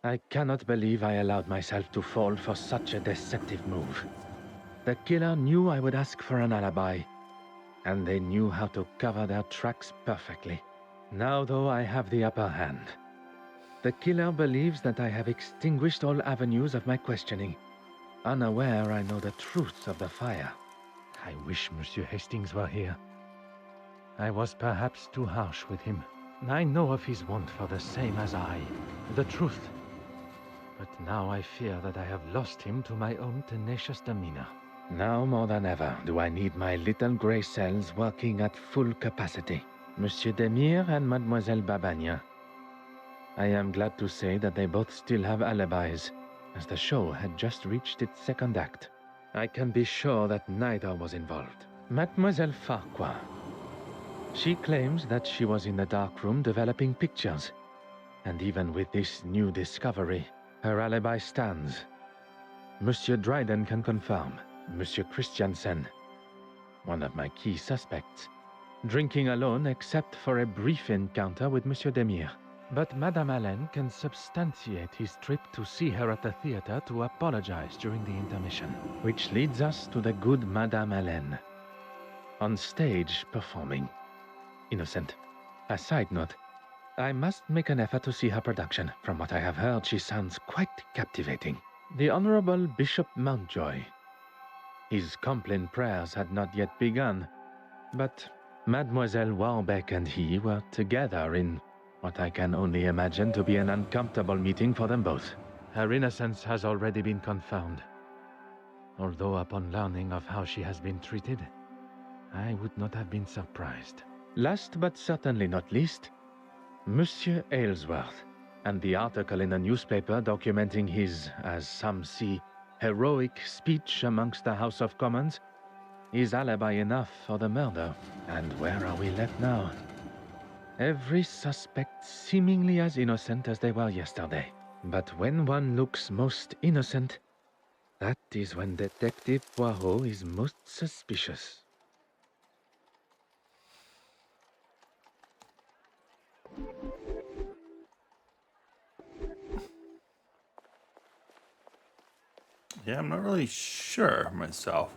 I cannot believe I allowed myself to fall for such a deceptive move. The killer knew I would ask for an alibi, and they knew how to cover their tracks perfectly. Now, though, I have the upper hand. The killer believes that I have extinguished all avenues of my questioning. Unaware, I know the truth of the fire. I wish Monsieur Hastings were here. I was perhaps too harsh with him. I know of his want for the same as I, the truth. But now I fear that I have lost him to my own tenacious demeanor. Now more than ever do I need my little grey cells working at full capacity. Monsieur Demire and Mademoiselle Babagna. I am glad to say that they both still have alibis, as the show had just reached its second act. I can be sure that neither was involved. Mademoiselle Farquhar. She claims that she was in the dark room developing pictures. And even with this new discovery, her alibi stands. Monsieur Dryden can confirm. Monsieur Christiansen, one of my key suspects, drinking alone except for a brief encounter with Monsieur Demire. But Madame Allen can substantiate his trip to see her at the theater to apologize during the intermission. Which leads us to the good Madame Allen. On stage, performing. Innocent. A side note, I must make an effort to see her production. From what I have heard, she sounds quite captivating. The Honorable Bishop Mountjoy. His Compline prayers had not yet begun, but Mademoiselle Warbeck and he were together in what I can only imagine to be an uncomfortable meeting for them both. Her innocence has already been confirmed, although upon learning of how she has been treated, I would not have been surprised. Last but certainly not least, Monsieur Aylesworth, and the article in the newspaper documenting his, as some see, heroic speech amongst the House of Commons is alibi enough for the murder. And where are we left now? Every suspect seemingly as innocent as they were yesterday. But when one looks most innocent, that is when Detective Poirot is most suspicious. Yeah, I'm not really sure myself.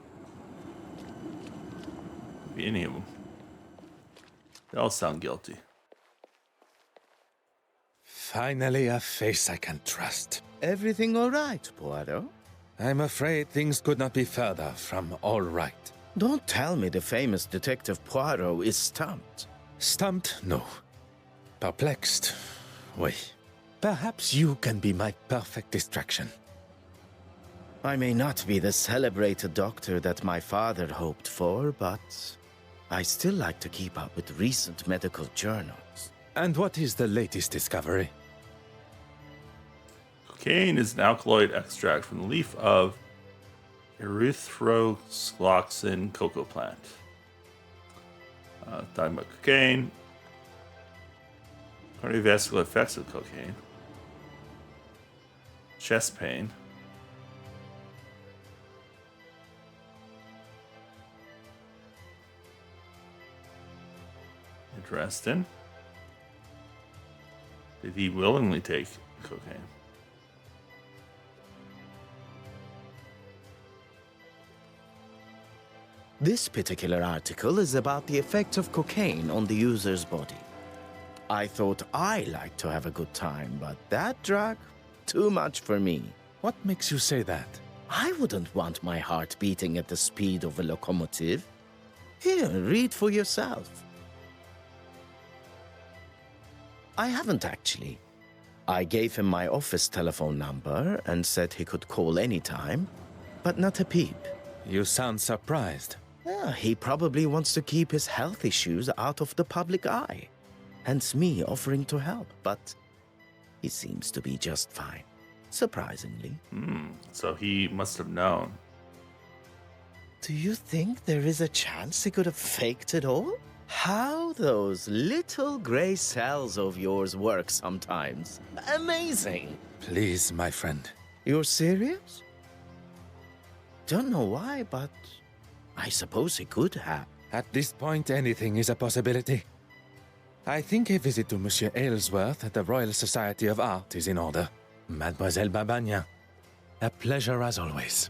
Maybe any of them. They all sound guilty. Finally, a face I can trust. Everything all right, Poirot? I'm afraid things could not be further from all right. Don't tell me the famous Detective Poirot is stumped. Stumped? No. Perplexed? Oui. Perhaps you can be my perfect distraction. I may not be the celebrated doctor that my father hoped for, but I still like to keep up with recent medical journals. And what is the latest discovery? Cocaine is an alkaloid extract from the leaf of erythroscloxin cocoa plant. Talking about cocaine, cardiovascular effects of cocaine, chest pain, interesting. Did he willingly take cocaine? This particular article is about the effect of cocaine on the user's body. I thought I liked to have a good time, but that drug, too much for me. What makes you say that? I wouldn't want my heart beating at the speed of a locomotive. Here, read for yourself. I haven't actually. I gave him my office telephone number and said he could call anytime, but not a peep. You sound surprised. Yeah, he probably wants to keep his health issues out of the public eye. Hence me offering to help, but he seems to be just fine, surprisingly. So he must have known. Do you think there is a chance he could have faked it all? How those little gray cells of yours work sometimes. Amazing. Please, my friend. You're serious? Don't know why, but I suppose he could have. At this point, anything is a possibility. I think a visit to Monsieur Aylesworth at the Royal Society of Art is in order. Mademoiselle Babagna. A pleasure as always.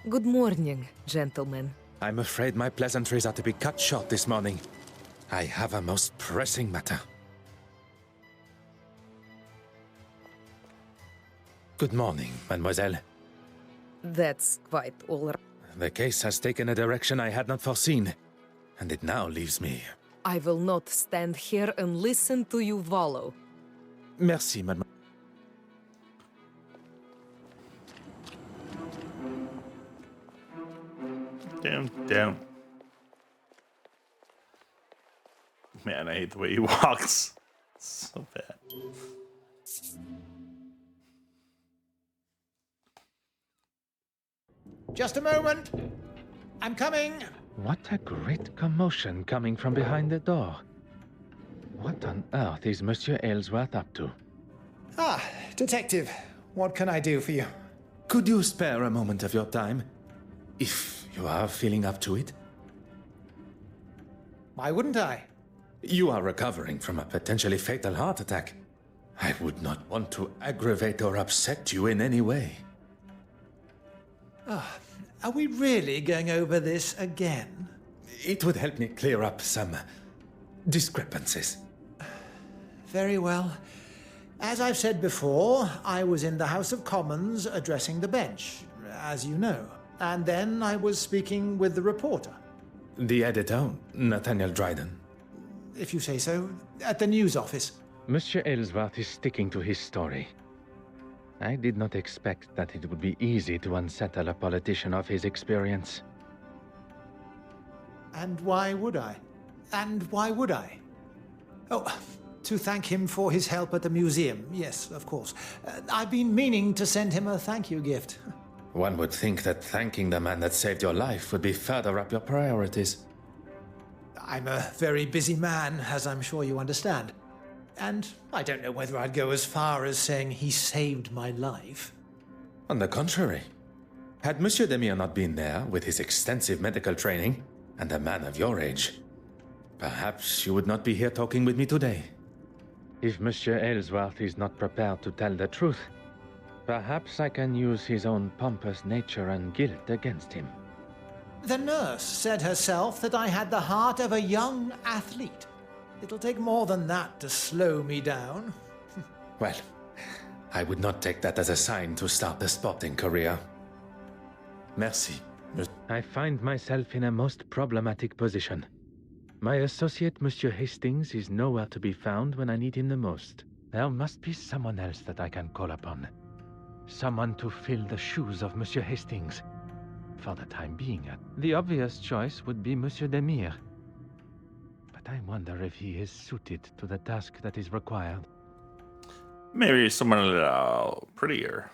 Good morning, gentlemen. I'm afraid my pleasantries are to be cut short this morning. I have a most pressing matter. Good morning, mademoiselle. That's quite all right. The case has taken a direction I had not foreseen, and it now leaves me. I will not stand here and listen to you wallow. Merci, mademoiselle. Damn. Man, I hate the way he walks. So bad. Just a moment. I'm coming. What a great commotion coming from behind the door. What on earth is Monsieur Aylesworth up to? Ah, detective. What can I do for you? Could you spare a moment of your time? If you are feeling up to it? Why wouldn't I? You are recovering from a potentially fatal heart attack. I would not want to aggravate or upset you in any way. Are we really going over this again? It would help me clear up some discrepancies. Very well. As I've said before, I was in the House of Commons addressing the bench, as you know. And then I was speaking with the reporter. The editor, Nathaniel Dryden. If you say so, at the news office. Monsieur Aylesworth is sticking to his story. I did not expect that it would be easy to unsettle a politician of his experience. And why would I? Oh, to thank him for his help at the museum. Yes, of course. I've been meaning to send him a thank you gift. One would think that thanking the man that saved your life would be further up your priorities. I'm a very busy man, as I'm sure you understand. And I don't know whether I'd go as far as saying he saved my life. On the contrary, had Monsieur Demire not been there with his extensive medical training and a man of your age, perhaps you would not be here talking with me today. If Monsieur Aylesworth is not prepared to tell the truth, perhaps I can use his own pompous nature and guilt against him. The nurse said herself that I had the heart of a young athlete. It'll take more than that to slow me down. Well, I would not take that as a sign to start a sporting career. Merci. I find myself in a most problematic position. My associate, Monsieur Hastings, is nowhere to be found when I need him the most. There must be someone else that I can call upon. Someone to fill the shoes of Monsieur Hastings. For the time being, the obvious choice would be Monsieur Demire. But I wonder if he is suited to the task that is required. Maybe someone a little prettier.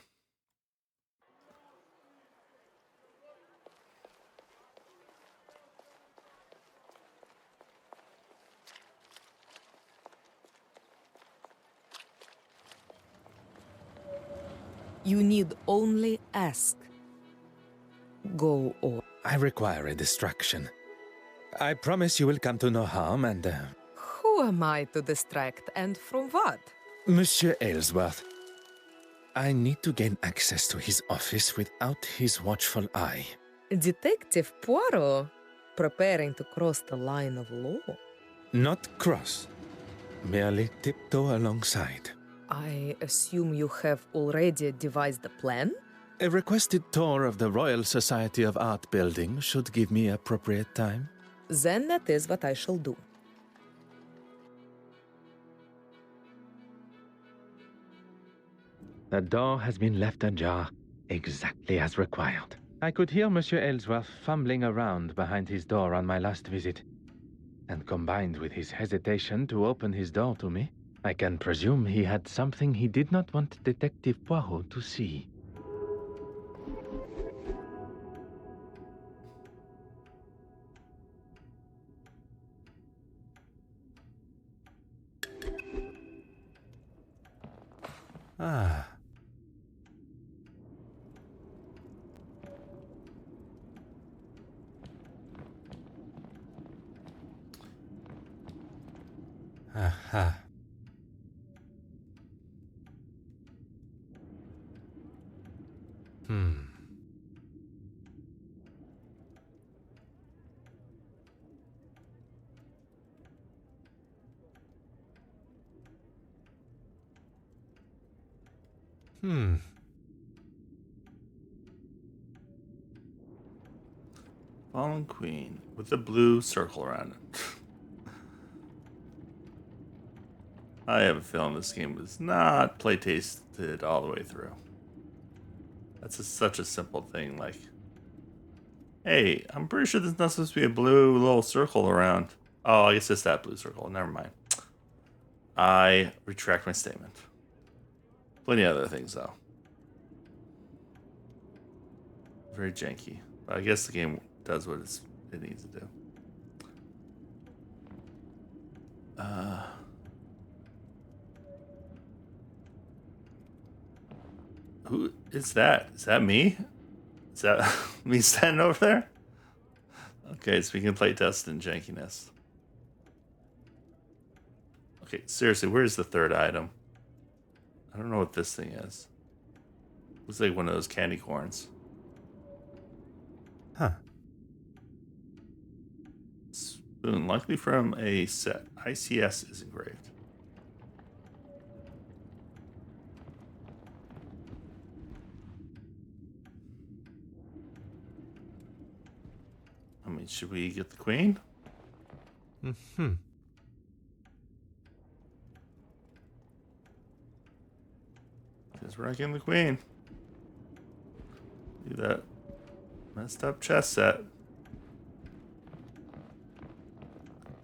You need only ask. Go on. I require a distraction. I promise you will come to no harm and... Who am I to distract, and from what? Monsieur Aylesworth, I need to gain access to his office without his watchful eye. Detective Poirot, preparing to cross the line of law. Not cross, merely tiptoe alongside. I assume you have already devised a plan? A requested tour of the Royal Society of Art building should give me appropriate time. Then that is what I shall do. The door has been left ajar, exactly as required. I could hear Monsieur Aylesworth fumbling around behind his door on my last visit. And combined with his hesitation to open his door to me, I can presume he had something he did not want Detective Poirot to see. Ah. Aha. Fallen Queen with a blue circle around it. I have a feeling this game was not play tasted all the way through. That's such a simple thing, like, hey, I'm pretty sure there's not supposed to be a blue little circle around. Oh, I guess it's that blue circle. Never mind. I retract my statement. Plenty of other things, though. Very janky. But I guess the game does what it needs to do. Who is that? Is that me? Is that me standing over there? Okay, so we can play test and jankiness. Okay, seriously, where's the third item? I don't know what this thing is. Looks like one of those candy corns. Huh. Spoon, likely from a set. ICS is engraved. I mean, should we get the queen? Because we're not getting the queen. Do that messed up chess set.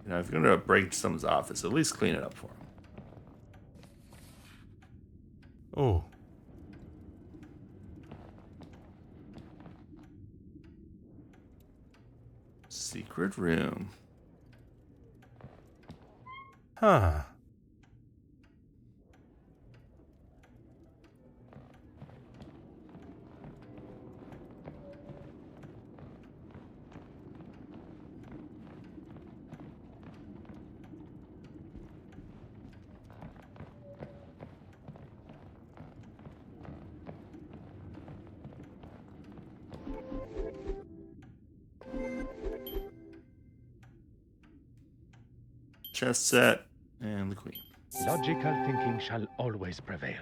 You know, if you're going to break someone's office, at least clean it up for them. Oh. Secret room. Huh. Chess set and the queen. Logical thinking shall always prevail.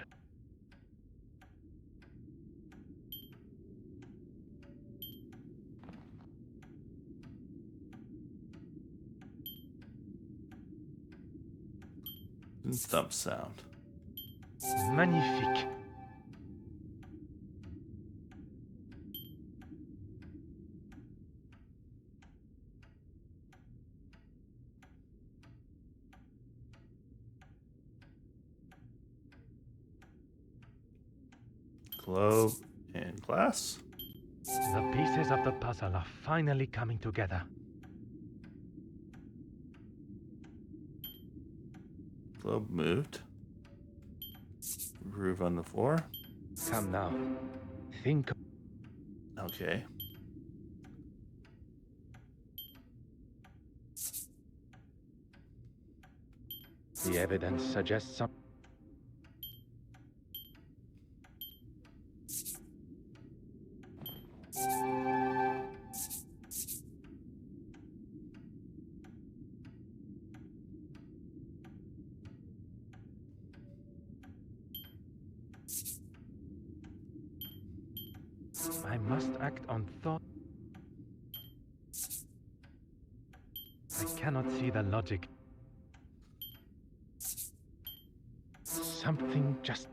And stump sound. Magnifique. Globe and glass. The pieces of the puzzle are finally coming together. Globe moved. Groove on the floor. Come now. Think. Okay. The evidence suggests some. I must act on thought. I cannot see the logic. Something just...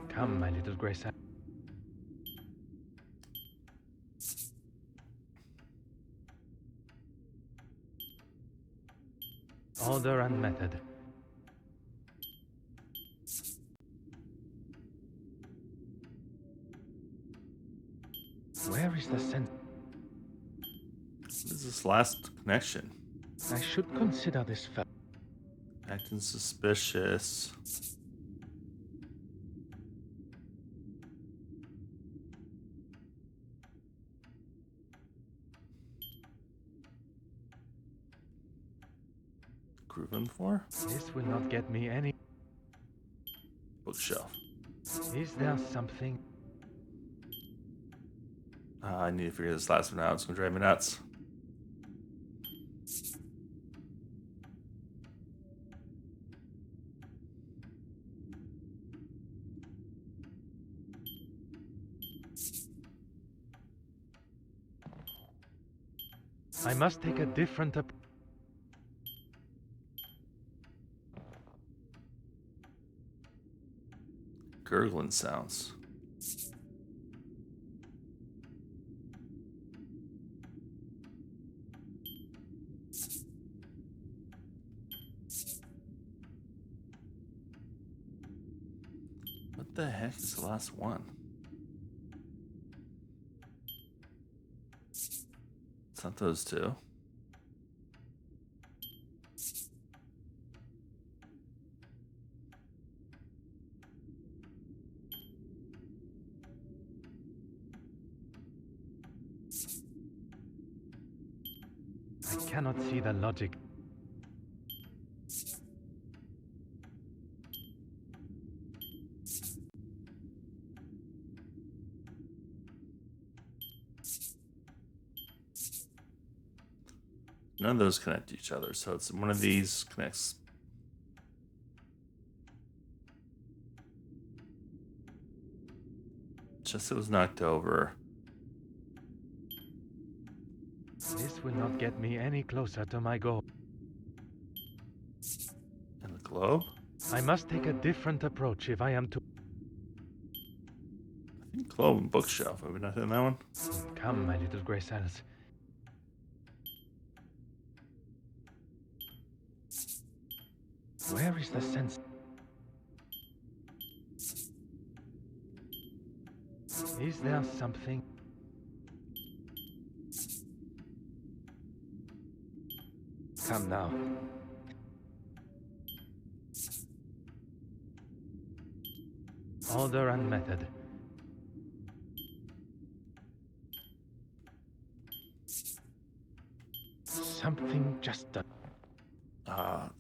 Come, my little Grace. Order and method. Where is the sense? What is this last connection? I should consider this first. Acting suspicious. grooving for? This will not get me any. Bookshelf. Is there something? I need to figure this last one out. It's gonna drive me nuts. I must take a different approach. Gurgling sounds. What the heck is the last one? It's not those two. I cannot see the logic. None of those connect to each other, so it's one of these connects. Just it was knocked over. This will not get me any closer to my goal. And the globe? I must take a different approach if I am to. I think globe and bookshelf. Have we not done that one? Come, my little grey cells. Where is the sense? Is there something? Come now. Order and method. Something just done.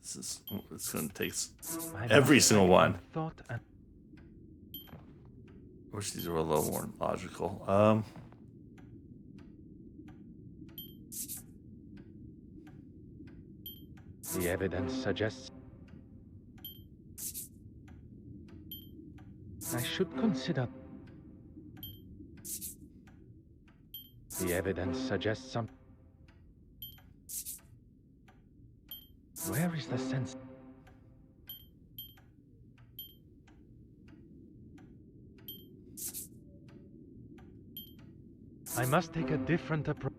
This is, it's gonna take I every must single act one. on Thought and I wish these were a little more logical. the evidence suggests. I should consider. The evidence suggests some. Where is the sense? I must take a different approach.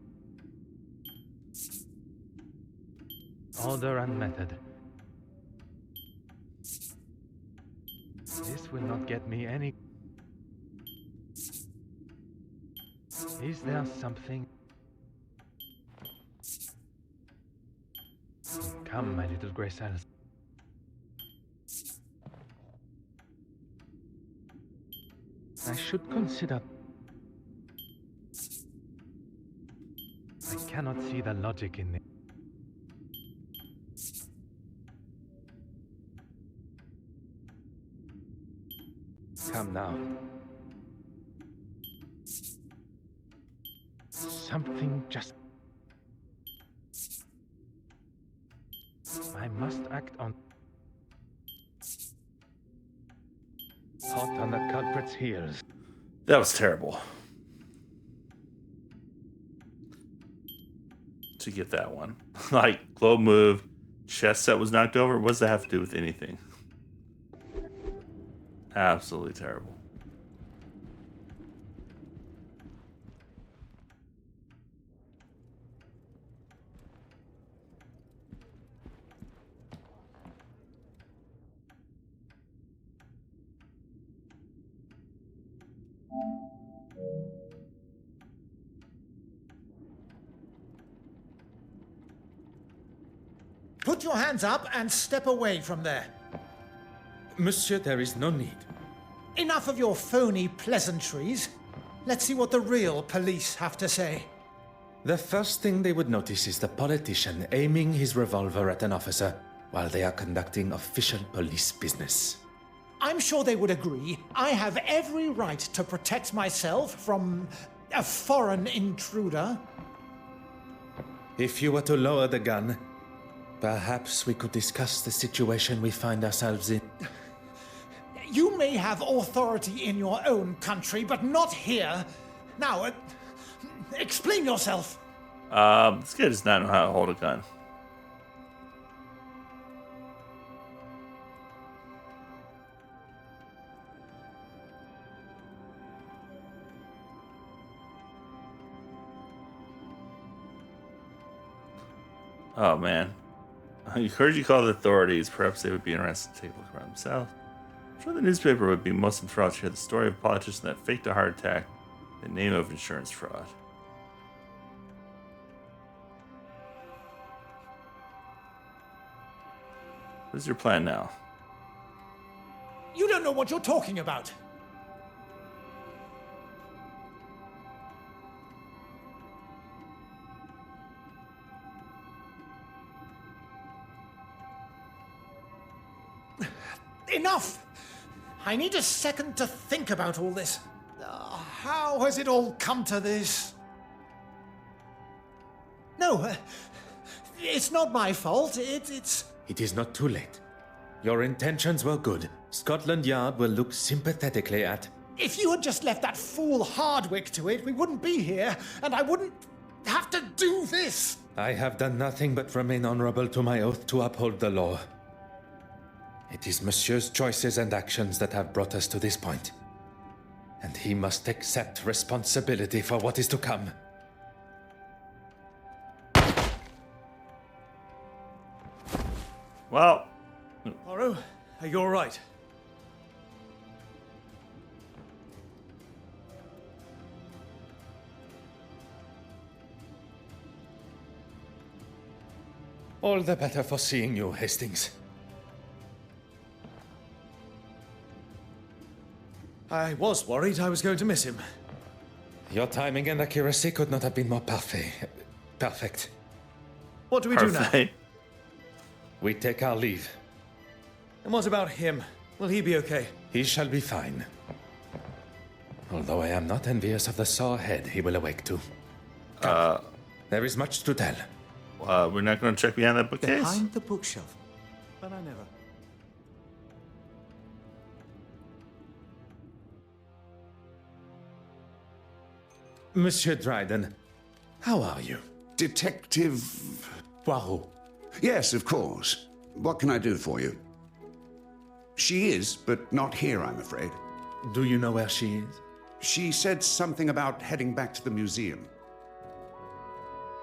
Order and method. This will not get me any. Is there something? Come, my little grey cells. I should consider. I cannot see the logic in it. Come now. Something just. I must act on. Hot on the culprit's heels. That was terrible. To get that one. Like, globe moved, chest set was knocked over. What does that have to do with anything? Absolutely terrible. Put your hands up and step away from there. Monsieur, there is no need. Enough of your phony pleasantries. Let's see what the real police have to say. The first thing they would notice is the politician aiming his revolver at an officer while they are conducting official police business. I'm sure they would agree. I have every right to protect myself from a foreign intruder. If you were to lower the gun, perhaps we could discuss the situation we find ourselves in. You may have authority in your own country, but not here. Now, explain yourself. This guy does not know how to hold a gun. Oh man. I encourage you to call the authorities. Perhaps they would be interested to take a look around themselves. I'm sure the newspaper would be most enthralled to hear the story of a politician that faked a heart attack in the name of insurance fraud. What is your plan now? You don't know what you're talking about. Enough! I need a second to think about all this. How has it all come to this? No, it's not my fault. It's... It is not too late. Your intentions were good. Scotland Yard will look sympathetically at... If you had just left that fool Hardwick to it, we wouldn't be here, and I wouldn't have to do this. I have done nothing but remain honorable to my oath to uphold the law. It is Monsieur's choices and actions that have brought us to this point. And he must accept responsibility for what is to come. Well, Poirot, are you all right? All the better for seeing you, Hastings. I was worried I was going to miss him. Your timing and accuracy could not have been more perfect. What do we do now? perfect. We take our leave. And what about him? Will he be okay? He shall be fine. Although I am not envious of the sore head he will awake to. There is much to tell. We're not going to check behind that bookcase? Behind the bookshelf. But I never. Monsieur Dryden, how are you? Detective Poirot. Yes, of course. What can I do for you? She is, but not here, I'm afraid. Do you know where she is? She said something about heading back to the museum.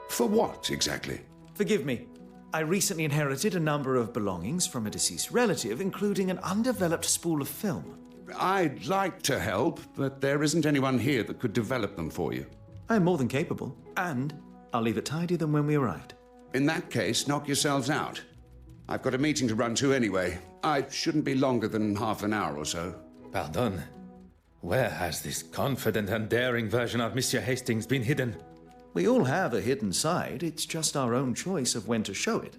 For what, exactly? Forgive me. I recently inherited a number of belongings from a deceased relative, including an undeveloped spool of film. I'd like to help, but there isn't anyone here that could develop them for you. I am more than capable, and I'll leave it tidier than when we arrived. In that case, knock yourselves out. I've got a meeting to run to anyway. I shouldn't be longer than half an hour or so. Pardon. Where has this confident and daring version of Monsieur Hastings been hidden? We all have a hidden side. It's just our own choice of when to show it.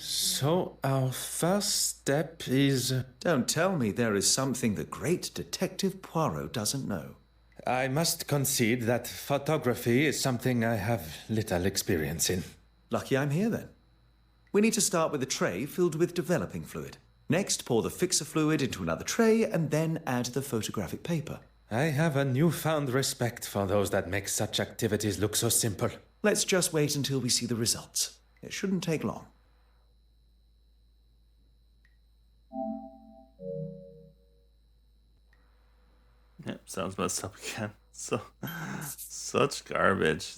So, our first step is... Don't tell me there is something the great Detective Poirot doesn't know. I must concede that photography is something I have little experience in. Lucky I'm here, then. We need to start with a tray filled with developing fluid. Next, pour the fixer fluid into another tray and then add the photographic paper. I have a newfound respect for those that make such activities look so simple. Let's just wait until we see the results. It shouldn't take long. Yep, sounds messed up again. So, such garbage.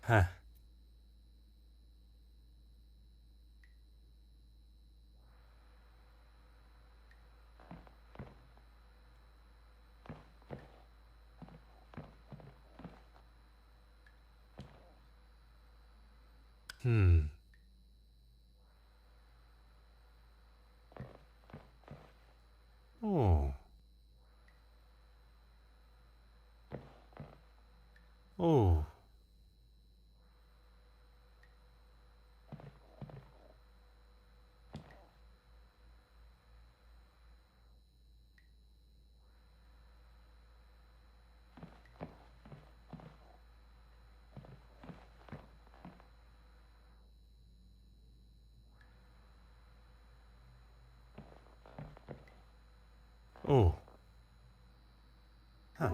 Huh. Oh. Oh. Oh. Huh.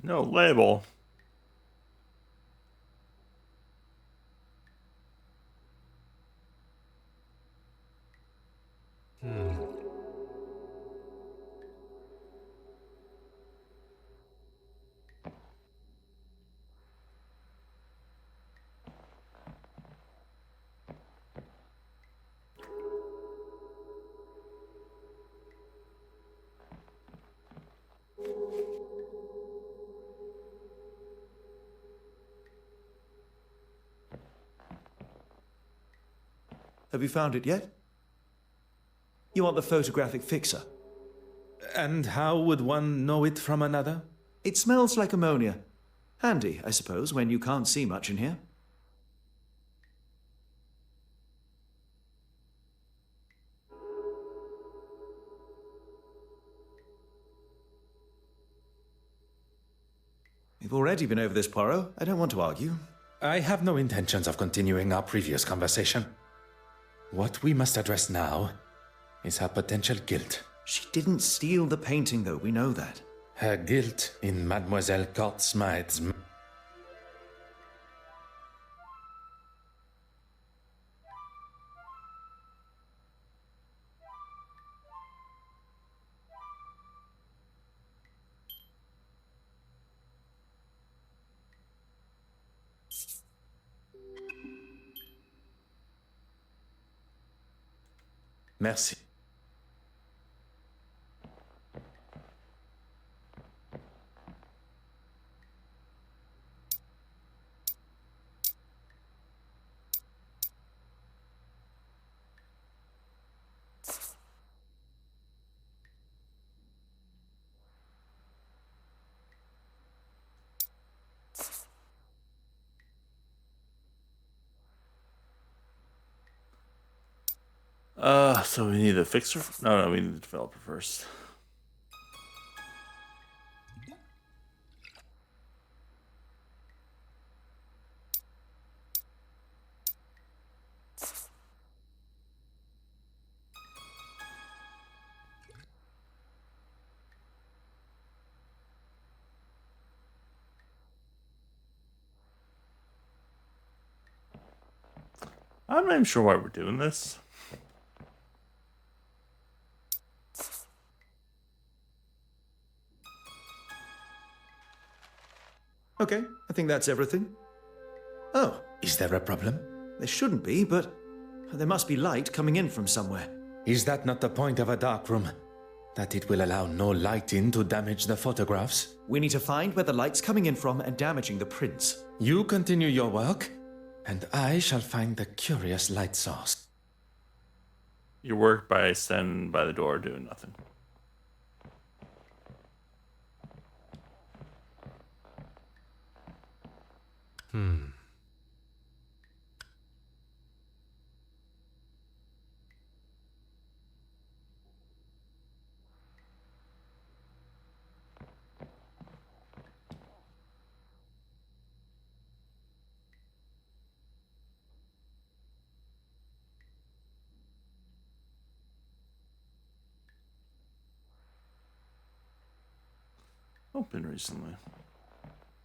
No label. Have you found it yet? You want the photographic fixer? And how would one know it from another? It smells like ammonia. Handy, I suppose, when you can't see much in here. We've already been over this, Poirot. I don't want to argue. I have no intentions of continuing our previous conversation. What we must address now is her potential guilt. She didn't steal the painting, though. We know that. Her guilt in Mademoiselle Cortsmith's... Merci. So we need a fixer? No, we need the developer first. I'm not even sure why we're doing this. Okay, I think that's everything. Oh, Is there a problem? there shouldn't be, but there must be light coming in from somewhere. Is that not the point of a dark room? That it will allow no light in to damage the photographs? We need to find where the light's coming in from and damaging the prints. You continue your work, and I shall find the curious light source. Your work by standing by the door doing nothing. Open recently.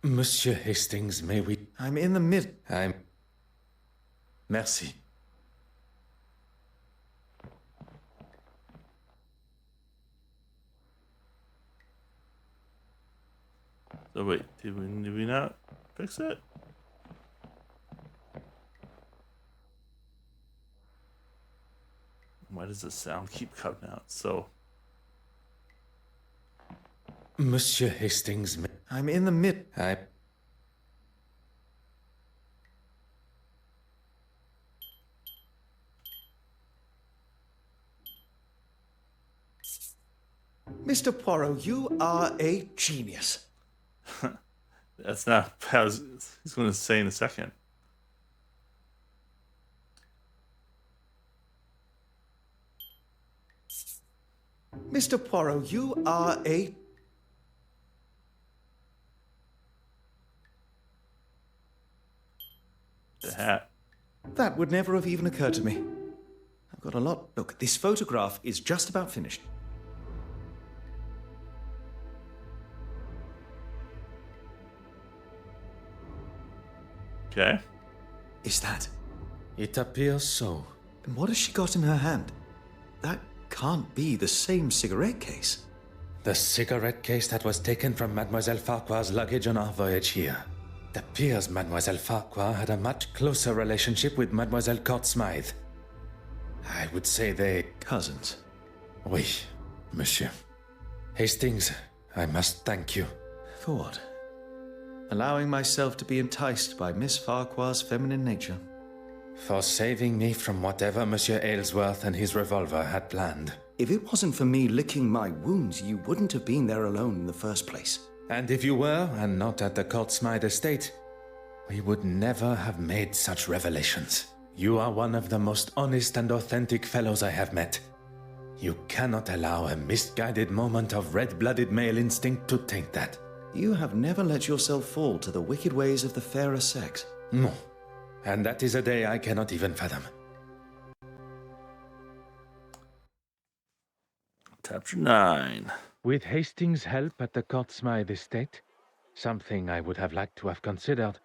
Monsieur Hastings, may we... I'm in the mid... Merci. So wait, did we not fix it? Why does the sound keep cutting out? So Monsieur Hastings, I'm in the mid... Mr. Poirot, you are a genius. That's not what he's going to say in a second. Mr. Poirot, you are a... The hat. That would never have even occurred to me. I've got a lot... Look, this photograph is just about finished. Okay. Is that... It appears so. And what has she got in her hand? That can't be the same cigarette case. The cigarette case that was taken from Mademoiselle Farquhar's luggage on our voyage here. It appears Mademoiselle Farquhar had a much closer relationship with Mademoiselle Court Smythe. I would say they... Cousins. Oui, monsieur. Hastings, I must thank you. For what? Allowing myself to be enticed by Miss Farquhar's feminine nature. For saving me from whatever Monsieur Aylesworth and his revolver had planned. If it wasn't for me licking my wounds, you wouldn't have been there alone in the first place. And if you were, and not at the Court Smythe estate, we would never have made such revelations. You are one of the most honest and authentic fellows I have met. You cannot allow a misguided moment of red-blooded male instinct to taint that. You have never let yourself fall to the wicked ways of the fairer sex. No. And that is a day I cannot even fathom. Chapter 9. With Hastings' help at the Court Smythe estate, something I would have liked to have considered,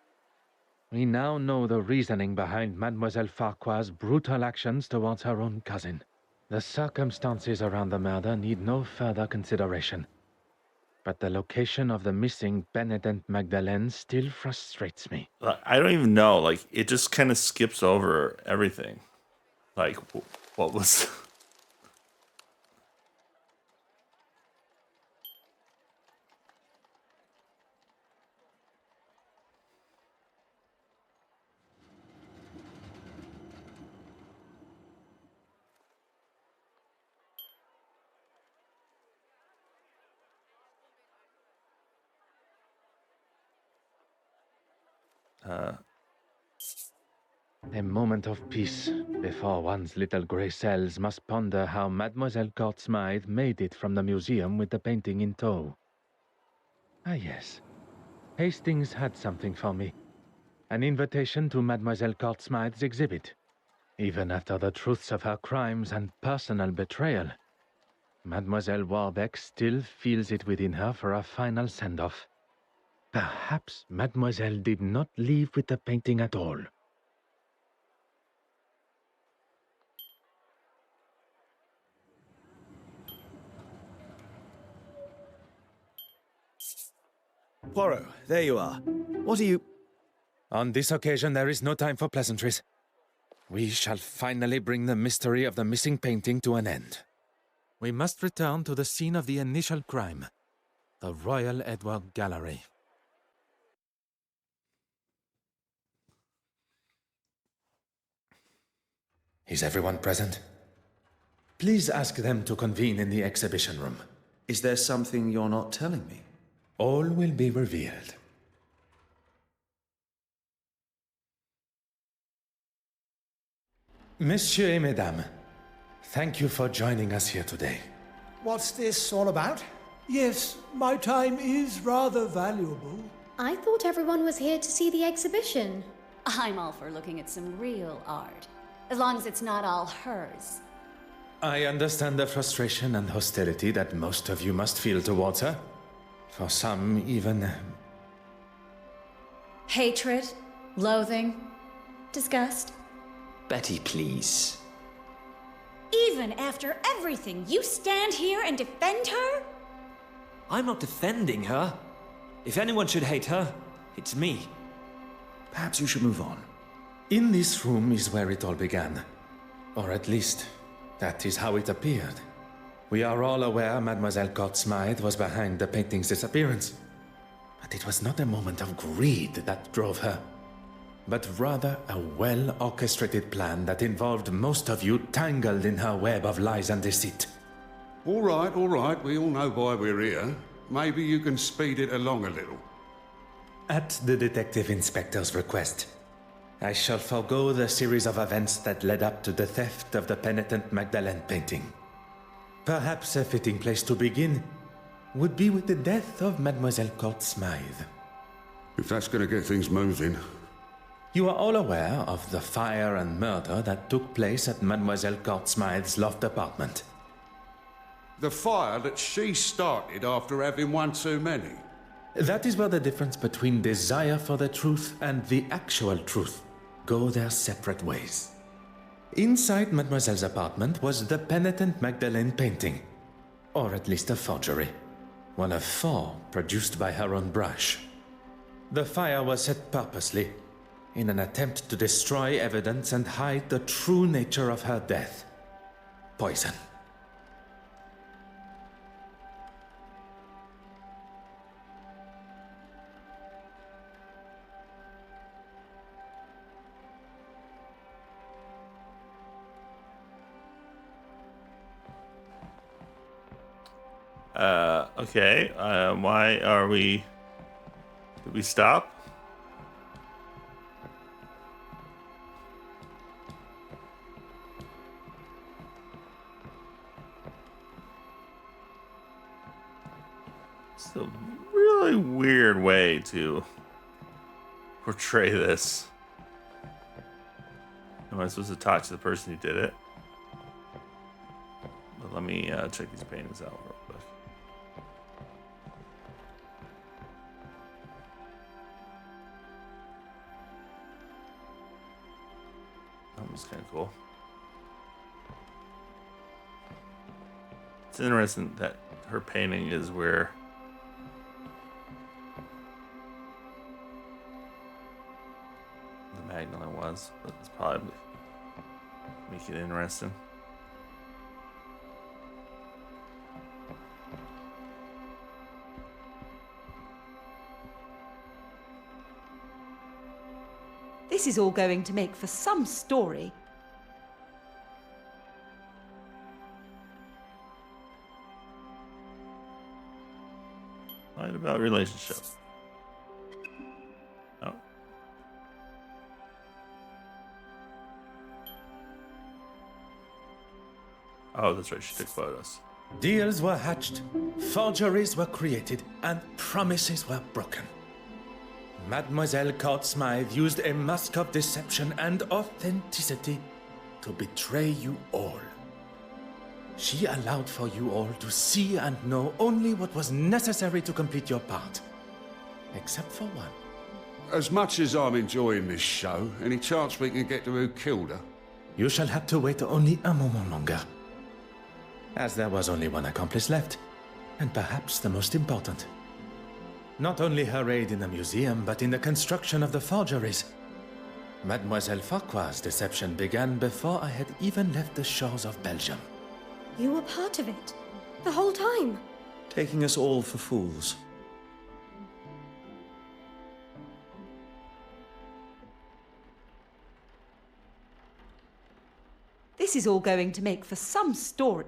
we now know the reasoning behind Mademoiselle Farquhar's brutal actions towards her own cousin. The circumstances around the murder need no further consideration. But the location of the missing Benedette Magdalene still frustrates me. I don't even know. Like, it just kind of skips over everything. Like, what was... A moment of peace before one's little grey cells must ponder how Mademoiselle Court Smythe made it from the museum with the painting in tow. Ah yes, Hastings had something for me. An invitation to Mademoiselle Court Smythe's exhibit. Even after the truths of her crimes and personal betrayal, Mademoiselle Warbeck still feels it within her for a final send-off. Perhaps Mademoiselle did not leave with the painting at all. Poirot, there you are. What are you... On this occasion, there is no time for pleasantries. We shall finally bring the mystery of the missing painting to an end. We must return to the scene of the initial crime, the Royal Edward Gallery. Is everyone present? Please ask them to convene in the exhibition room. Is there something you're not telling me? All will be revealed. Messieurs et mesdames, thank you for joining us here today. What's this all about? Yes, my time is rather valuable. I thought everyone was here to see the exhibition. I'm all for looking at some real art, as long as it's not all hers. I understand the frustration and hostility that most of you must feel towards her. For some, even... Hatred, loathing, disgust. Betty, please. Even after everything, you stand here and defend her? I'm not defending her. If anyone should hate her, it's me. Perhaps you should move on. In this room is where it all began. Or at least, that is how it appeared. We are all aware Mademoiselle Court Smythe was behind the painting's disappearance. But it was not a moment of greed that drove her, but rather a well-orchestrated plan that involved most of you tangled in her web of lies and deceit. All right. We all know why we're here. Maybe you can speed it along a little. At the Detective Inspector's request, I shall forego the series of events that led up to the theft of the penitent Magdalene painting. Perhaps a fitting place to begin would be with the death of Mademoiselle Court Smythe. If that's going to get things moving. You are all aware of the fire and murder that took place at Mademoiselle Court Smythe's loft apartment. The fire that she started after having one too many. That is where the difference between desire for the truth and the actual truth go their separate ways. Inside Mademoiselle's apartment was the penitent Magdalene painting, or at least a forgery. One of 4 produced by her own brush. The fire was set purposely, in an attempt to destroy evidence and hide the true nature of her death. Poison. Okay. Why are we... Did we stop? It's a really weird way to portray this. Am I supposed to talk to the person who did it? But let me check these paintings out real quick. That was kind of cool. It's interesting that her painting is where the Magdalene was, but it's probably make it interesting. This is all going to make for some story. Lied about relationship. Oh. Oh, that's right. She took photos. Deals were hatched, forgeries were created, and promises were broken. Mademoiselle Court Smythe used a mask of deception and authenticity to betray you all. She allowed for you all to see and know only what was necessary to complete your part. Except for one. As much as I'm enjoying this show, any chance we can get to who killed her? You shall have to wait only a moment longer. As there was only one accomplice left, and perhaps the most important. Not only her aid in the museum, but in the construction of the forgeries. Mademoiselle Farquhar's deception began before I had even left the shores of Belgium. You were part of it, the whole time. Taking us all for fools. This is all going to make for some story.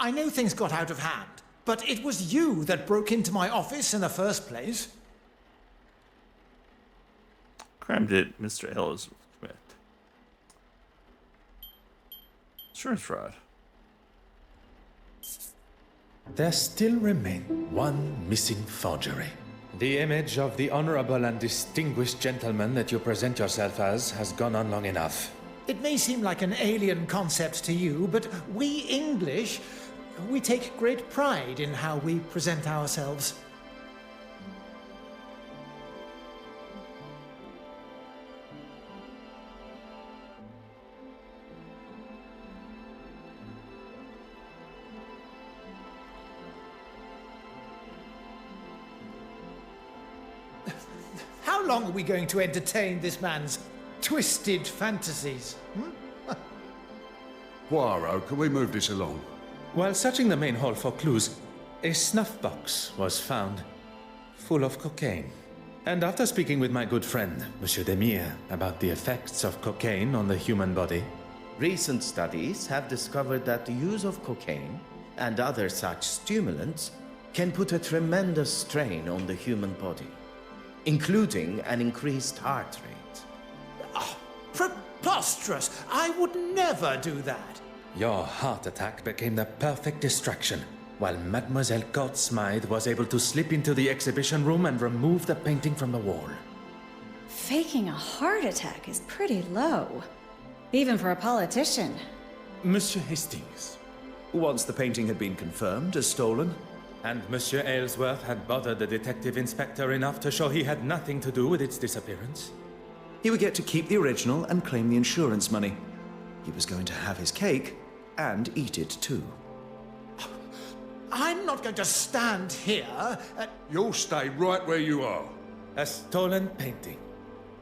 I know things got out of hand, but it was you that broke into my office in the first place. Crime did Mr. Ellis commit? Insurance fraud. There still remained one missing forgery. The image of the honorable and distinguished gentleman that you present yourself as has gone on long enough. It may seem like an alien concept to you, but we English, we take great pride in how we present ourselves. How long are we going to entertain this man's twisted fantasies? Poirot, can we move this along? While searching the main hall for clues, a snuff box was found, full of cocaine And after speaking with my good friend, Monsieur Demire, about the effects of cocaine on the human body, Recent studies have discovered that the use of cocaine and other such stimulants can put a tremendous strain on the human body, including an increased heart rate. Oh, preposterous! I would never do that. your heart attack became the perfect distraction, while Mademoiselle Smythe was able to slip into the exhibition room and remove the painting from the wall. Faking a heart attack is pretty low. Even for a politician. Monsieur Hastings. Once the painting had been confirmed as stolen, And Monsieur Aylesworth had bothered the detective inspector enough to show he had nothing to do with its disappearance. he would get to keep the original and claim the insurance money. He was going to have his cake and eat it too. I'm not going to stand here and... You'll stay right where you are. A stolen painting,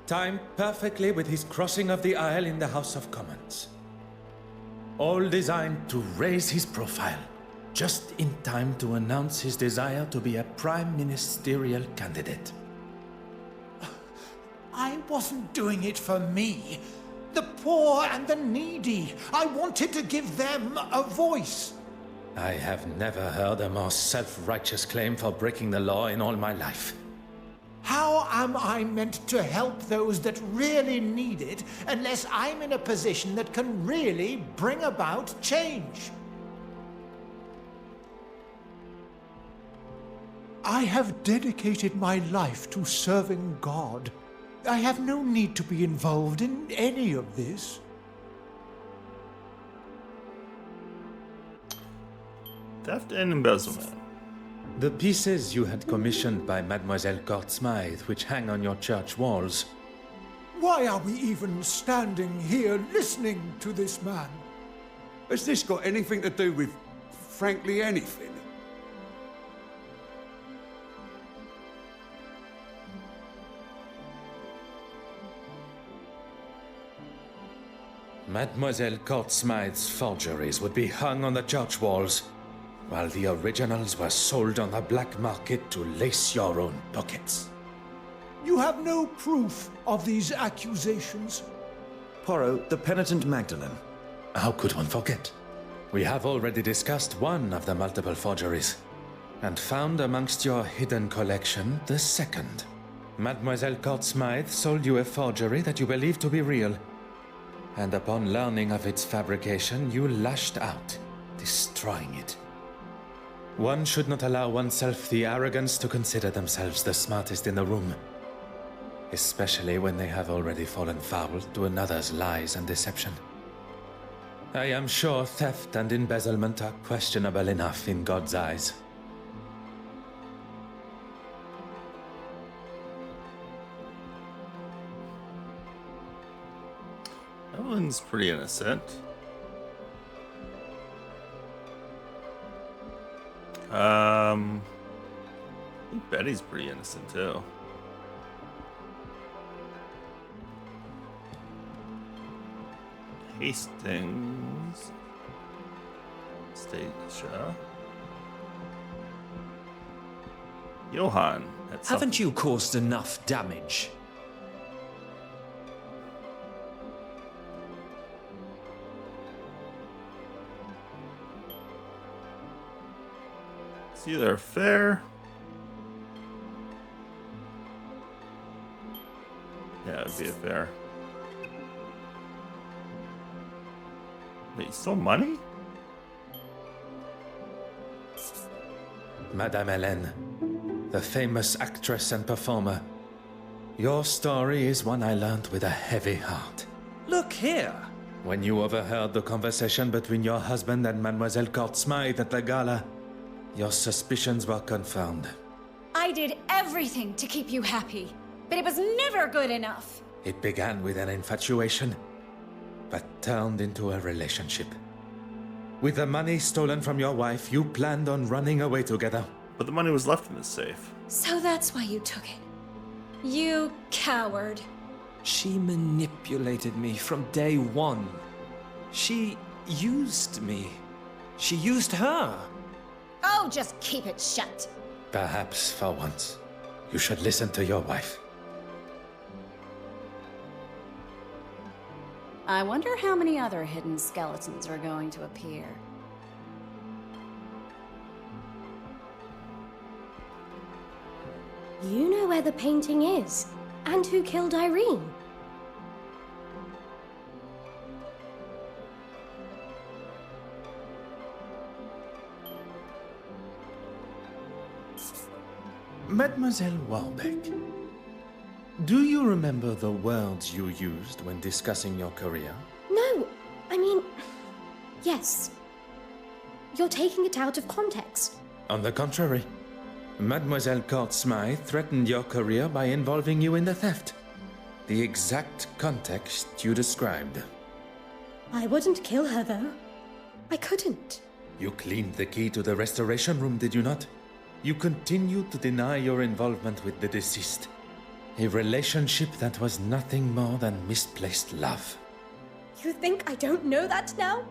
timed perfectly with his crossing of the aisle in the House of Commons. All designed to raise his profile, just in time to announce his desire to be a prime ministerial candidate. I wasn't doing it for me. The poor and the needy. I wanted to give them a voice. I have never heard a more self-righteous claim for breaking the law in all my life. How am I meant to help those that really need it unless I'm in a position that can really bring about change? I have dedicated my life to serving God. I have no need to be involved in any of this. Theft and embezzlement. The pieces you had commissioned by Mademoiselle Smythe, which hang on your church walls. Why are we even standing here listening to this man? Has this got anything to do with, frankly, anything? Mademoiselle Smythe's forgeries would be hung on the church walls, while the originals were sold on the black market to lace your own pockets. You have no proof of these accusations. Poirot, the penitent Magdalene. How could one forget? We have already discussed one of the multiple forgeries, and found amongst your hidden collection the second. Mademoiselle Smythe sold you a forgery that you believed to be real, and upon learning of its fabrication, you lashed out, destroying it. One should not allow oneself the arrogance to consider themselves the smartest in the room, especially when they have already fallen foul to another's lies and deception. I am sure theft and embezzlement are questionable enough in God's eyes. That one's pretty innocent. I think Betty's pretty innocent too. Hastings. Stacia. Johann. Haven't you caused enough damage? It's either a fair. Yeah, it'd be a fair. Wait, you stole money? Madame Hélène, the famous actress and performer, your story is one I learned with a heavy heart. Look here! When you overheard the conversation between your husband and Mademoiselle Smythe at the gala, your suspicions were confirmed. I did everything to keep you happy, but it was never good enough. It began with an infatuation, but turned into a relationship. With the money stolen from your wife, you planned on running away together. But the money was left in the safe. So that's why you took it. You coward. She manipulated me from day one. She used me. She used her. Oh, just keep it shut. Perhaps for once. You should listen to your wife. I wonder how many other hidden skeletons are going to appear. You know where the painting is, and who killed Irene. Mademoiselle Warbeck, do you remember the words you used when discussing your career? No, I mean, yes. You're taking it out of context. On the contrary, Mademoiselle Court Smythe threatened your career by involving you in the theft. The exact context you described. I wouldn't kill her, though. I couldn't. You cleaned the key to the restoration room, did you not? You continued to deny your involvement with the deceased. A relationship that was nothing more than misplaced love. You think I don't know that now?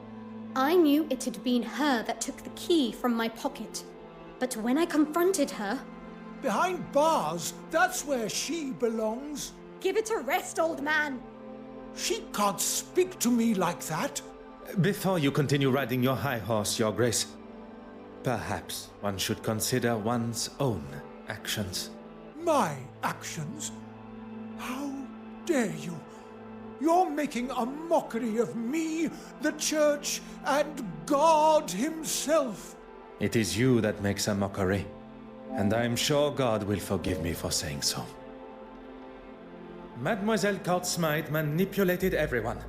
I knew it had been her that took the key from my pocket. But when I confronted her... Behind bars, that's where she belongs. Give it a rest, old man. She can't speak to me like that. Before you continue riding your high horse, Your Grace, perhaps one should consider one's own actions. My actions? How dare you? You're making a mockery of me, the Church, and God himself. It is you that makes a mockery, and I am sure God will forgive me for saying so. Mademoiselle Court Smythe manipulated everyone,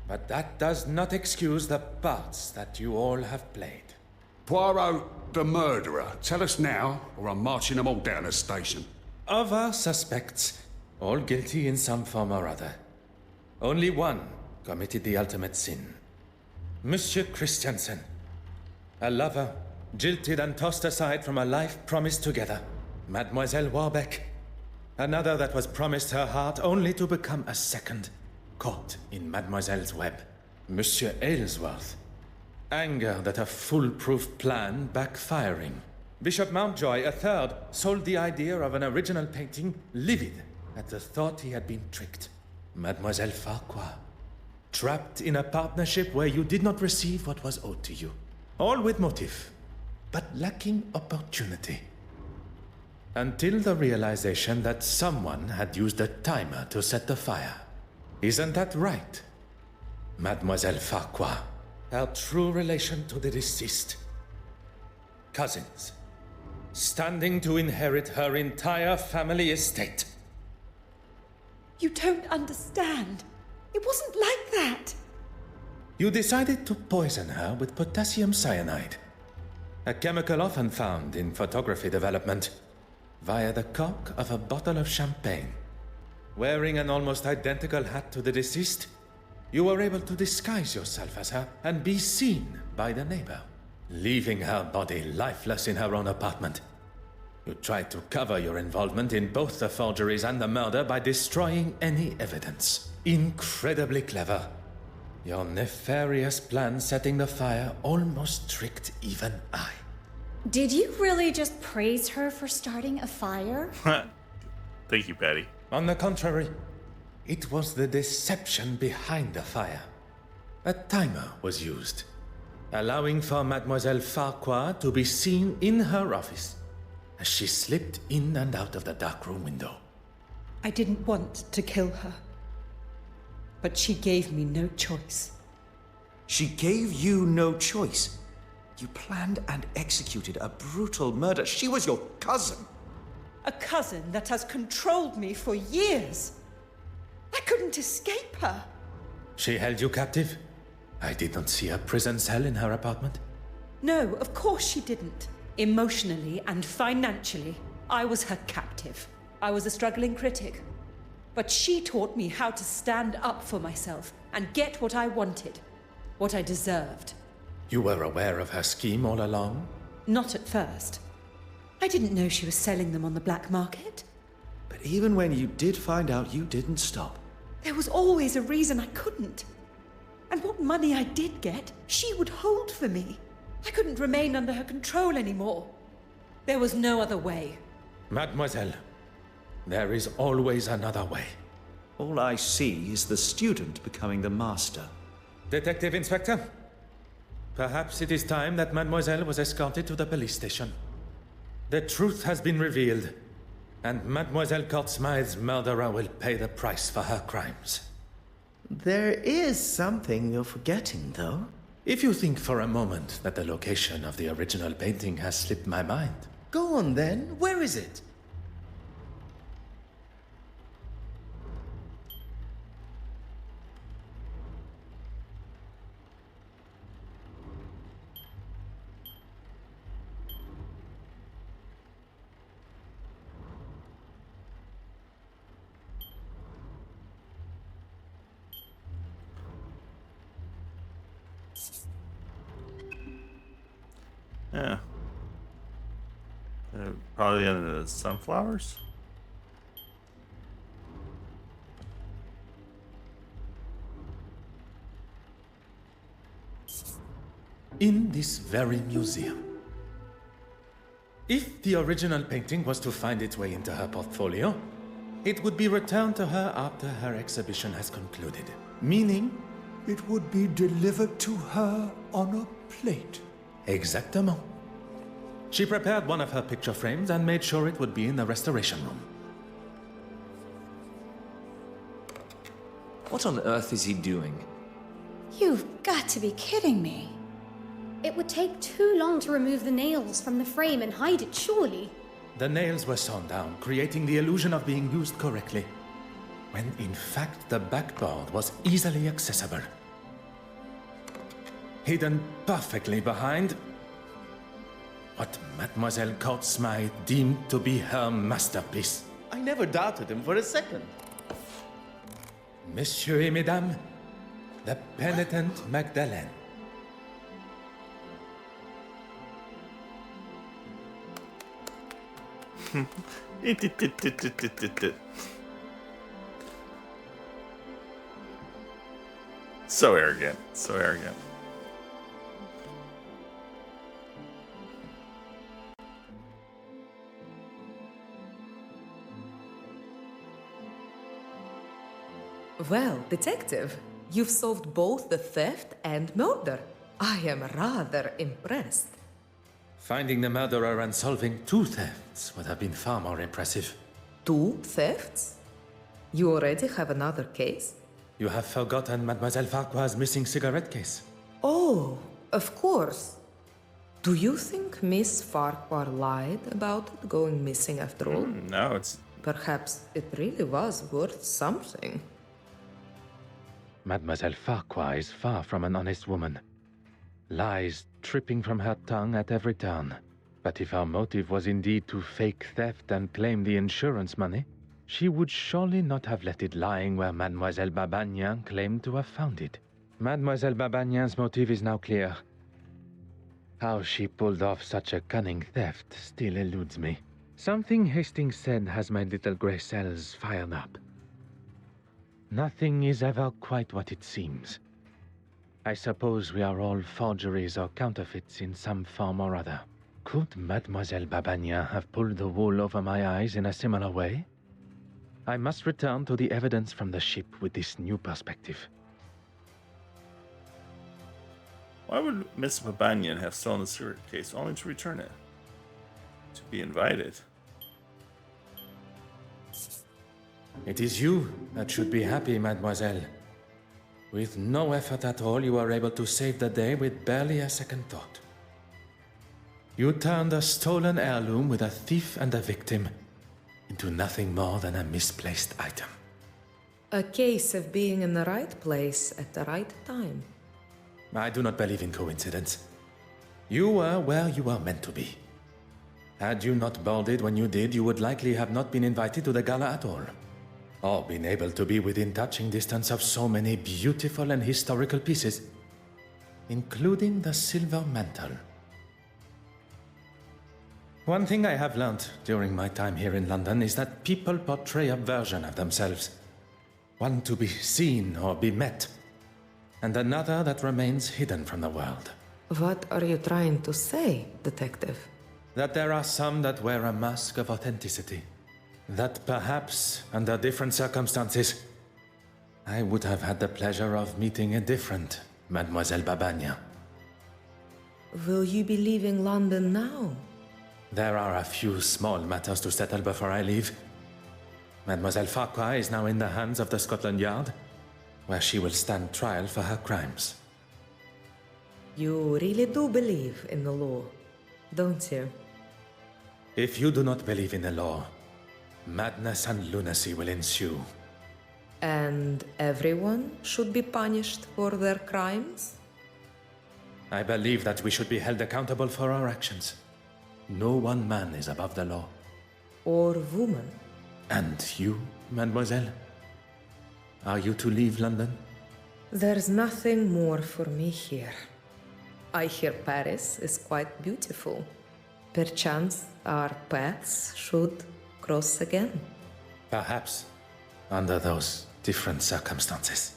but that does not excuse the parts that you all have played. Poirot, the murderer. Tell us now, or I'm marching them all down the station. Of our suspects, all guilty in some form or other, only one committed the ultimate sin. Monsieur Christiansen, a lover, jilted and tossed aside from a life promised together. Mademoiselle Warbeck, another that was promised her heart only to become a second, caught in Mademoiselle's web. Monsieur Aylesworth, anger that a foolproof plan backfiring. Bishop Mountjoy, a third, sold the idea of an original painting, livid at the thought he had been tricked. Mademoiselle Farquhar, trapped in a partnership where you did not receive what was owed to you. All with motive, but lacking opportunity. Until the realization that someone had used a timer to set the fire. Isn't that right, Mademoiselle Farquhar? Our true relation to the deceased. Cousins, standing to inherit her entire family estate. You don't understand. It wasn't like that. You decided to poison her with potassium cyanide, a chemical often found in photography development, via the cork of a bottle of champagne. Wearing an almost identical hat to the deceased, you were able to disguise yourself as her and be seen by the neighbor, leaving her body lifeless in her own apartment. You tried to cover your involvement in both the forgeries and the murder by destroying any evidence. Incredibly clever. Your nefarious plan setting the fire almost tricked even I. Did you really just praise her for starting a fire? Thank you, Patty. On the contrary, it was the deception behind the fire. A timer was used, allowing for Mademoiselle Farquhar to be seen in her office as she slipped in and out of the darkroom window. I didn't want to kill her, but she gave me no choice. She gave you no choice? You planned and executed a brutal murder. She was your cousin. A cousin that has controlled me for years. I couldn't escape her. She held you captive? I did not see a prison cell in her apartment. No, of course she didn't. Emotionally and financially, I was her captive. I was a struggling critic. But she taught me how to stand up for myself and get what I wanted, what I deserved. You were aware of her scheme all along? Not at first. I didn't know she was selling them on the black market. But even when you did find out, you didn't stop. There was always a reason I couldn't. And what money I did get, she would hold for me. I couldn't remain under her control anymore. There was no other way. Mademoiselle, there is always another way. All I see is the student becoming the master. Detective Inspector, perhaps it is time that Mademoiselle was escorted to the police station. The truth has been revealed, and Mademoiselle Courtsmythe's murderer will pay the price for her crimes. There is something you're forgetting, though. If you think for a moment that the location of the original painting has slipped my mind. Go on then, where is it? Yeah. Probably in the sunflowers. In this very museum. If the original painting was to find its way into her portfolio, it would be returned to her after her exhibition has concluded. Meaning, It would be delivered to her on a plate. exactement. She prepared one of her picture frames and made sure it would be in the restoration room. What on earth is he doing? You've got to be kidding me. It would take too long to remove the nails from the frame and hide it, surely. The nails were sewn down, creating the illusion of being used correctly, when in fact the backboard was easily accessible. Hidden perfectly behind what Mademoiselle Courtsmythe deemed to be her masterpiece. I never doubted him for a second. Messieurs et mesdames, the penitent Magdalene. So arrogant. So arrogant. Well, detective, you've solved both the theft and murder. I am rather impressed. Finding the murderer and solving two thefts would have been far more impressive. 2 thefts? You already have another case? You have forgotten Mademoiselle Farquhar's missing cigarette case. Oh, of course. Do you think Miss Farquhar lied about it going missing after all? No, it's... Perhaps it really was worth something. Mademoiselle Farquhar is far from an honest woman. Lies tripping from her tongue at every turn. But if her motive was indeed to fake theft and claim the insurance money, she would surely not have left it lying where Mademoiselle Babagnan claimed to have found it. Mademoiselle Babagnan's motive is now clear. How she pulled off such a cunning theft still eludes me. Something Hastings said has my little grey cells fired up. Nothing is ever quite what it seems. I suppose we are all forgeries or counterfeits in some form or other. Could Mademoiselle Babagnan have pulled the wool over my eyes in a similar way? I must return to the evidence from the ship with this new perspective. Why would Miss Babagnan have stolen the cigarette case only to return it? To be invited. It is you that should be happy, mademoiselle. With no effort at all, you are able to save the day with barely a second thought. You turned a stolen heirloom with a thief and a victim into nothing more than a misplaced item. A case of being in the right place at the right time. I do not believe in coincidence. You were where you were meant to be. Had you not boarded when you did, you would likely have not been invited to the gala at all, or been able to be within touching distance of so many beautiful and historical pieces, including the silver mantle. One thing I have learned during my time here in London is that people portray a version of themselves, one to be seen or be met, and another that remains hidden from the world. What are you trying to say, detective? that there are some that wear a mask of authenticity. That perhaps, under different circumstances, I would have had the pleasure of meeting a different Mademoiselle Babagna. Will you be leaving London now? There are a few small matters to settle before I leave. Mademoiselle Farquhar is now in the hands of the Scotland Yard, where she will stand trial for her crimes. You really do believe in the law, don't you? If you do not believe in the law, madness and lunacy will ensue. And everyone should be punished for their crimes? I believe that we should be held accountable for our actions. No one man is above the law. Or woman. And you, mademoiselle? Are you to leave London? There's nothing more for me here. I hear Paris is quite beautiful. Perchance our paths should cross again. Perhaps, under those different circumstances.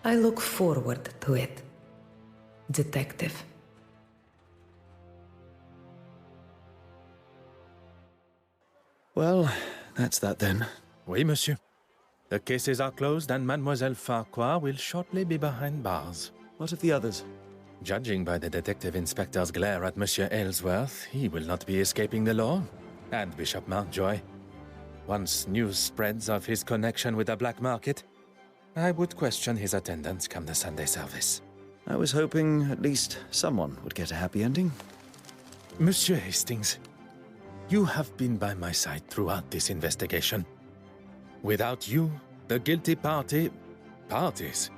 I look forward to it, Detective. Well, that's that then. Oui, monsieur. The cases are closed and Mademoiselle Farquhar will shortly be behind bars. What of the others? Judging by the detective inspector's glare at Monsieur Aylesworth, he will not be escaping the law. And Bishop Mountjoy. Once news spreads of his connection with the black market, I would question his attendance come the Sunday service. I was hoping at least someone would get a happy ending. Monsieur Hastings, you have been by my side throughout this investigation. Without you, the guilty parties,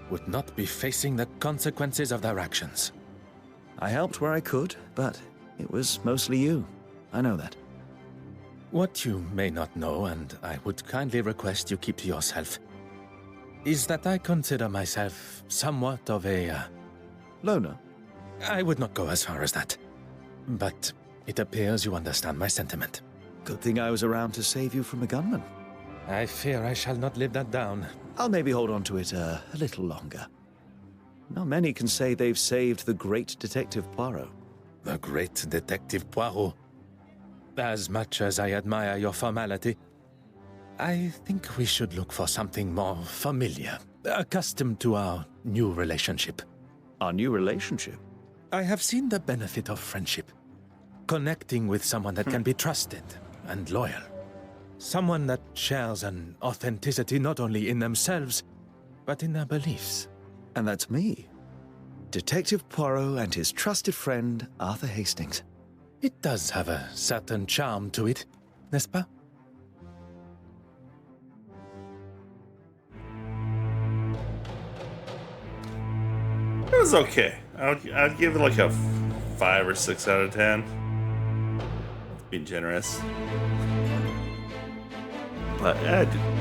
would not be facing the consequences of their actions. I helped where I could, but it was mostly you. I know that. What you may not know, and I would kindly request you keep to yourself, is that I consider myself somewhat of a... loner? I would not go as far as that. But it appears you understand my sentiment. Good thing I was around to save you from a gunman. I fear I shall not live that down. I'll maybe hold on to it a little longer. Not many can say they've saved the great Detective Poirot. The great Detective Poirot. As much as I admire your formality, I think we should look for something more familiar, accustomed to our new relationship. Our new relationship? I have seen the benefit of friendship. Connecting with someone that can be trusted and loyal. Someone that shares an authenticity not only in themselves, but in their beliefs. And that's me. Detective Poirot and his trusted friend, Arthur Hastings. It does have a certain charm to it, n'est-ce pas? It was okay. I'd give it like a 5 or 6 out of 10. Being generous. But,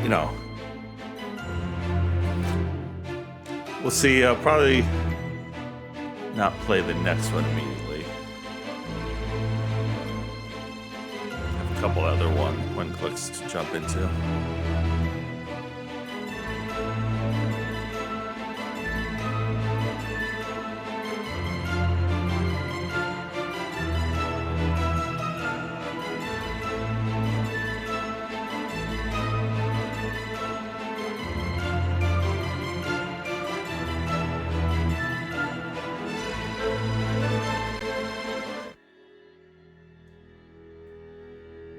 you know. We'll see. I'll probably not play the next one immediately. Have a couple other one clicks to jump into.